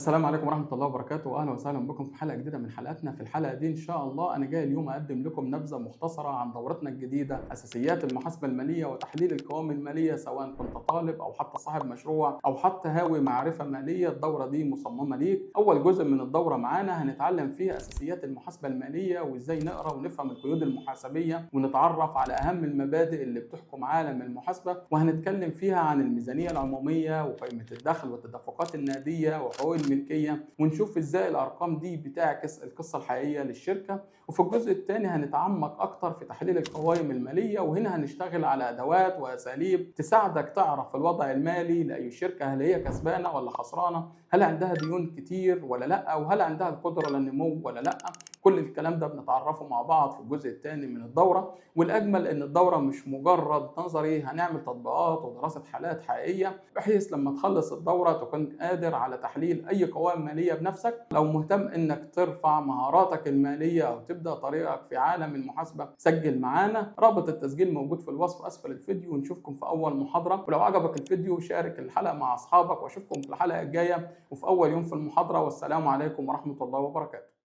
السلام عليكم ورحمة الله وبركاته، وأهلا وسهلا بكم في حلقة جديدة من حلقاتنا. في الحلقة دي إن شاء الله أنا جاي اليوم أقدم لكم نبذة مختصرة عن دورتنا الجديدة أساسيات المحاسبة المالية وتحليل القوائم المالية، سواء كنت طالب أو حتى صاحب مشروع أو حتى هاوي معرفة مالية. الدورة دي مصممة ليك. أول جزء من الدورة معانا هنتعلم فيه أساسيات المحاسبة المالية وإزاي نقرأ ونفهم القيود المحاسبية ونتعرف على أهم المبادئ اللي بتحكم عالم المحاسبة، وهنتكلم فيها عن الميزانية العمومية وقائمة الدخل والتدفقات النقدية وحقوق الملكية، ونشوف ازاي الارقام دي بتعكس القصه الحقيقيه للشركه. وفي الجزء الثاني هنتعمق اكتر في تحليل القوائم الماليه، وهنا هنشتغل على ادوات واساليب تساعدك تعرف الوضع المالي لاي شركه، هل هي كسبانه ولا خسرانه، هل عندها ديون كتير ولا لا، وهل عندها القدره للنمو ولا لا. كل الكلام ده بنتعرفه مع بعض في الجزء الثاني من الدوره. والاجمل ان الدوره مش مجرد نظري، هنعمل تطبيقات ودراسه حالات حقيقيه بحيث لما تخلص الدوره تكون قادر على تحليل اي قوائم ماليه بنفسك. لو مهتم انك ترفع مهاراتك الماليه او تبدا طريقك في عالم المحاسبه، سجل معانا. رابط التسجيل موجود في الوصف اسفل الفيديو، ونشوفكم في اول محاضره. ولو عجبك الفيديو شارك الحلقه مع اصحابك، واشوفكم في الحلقه الجايه وفي اول يوم في المحاضره. والسلام عليكم ورحمه الله وبركاته.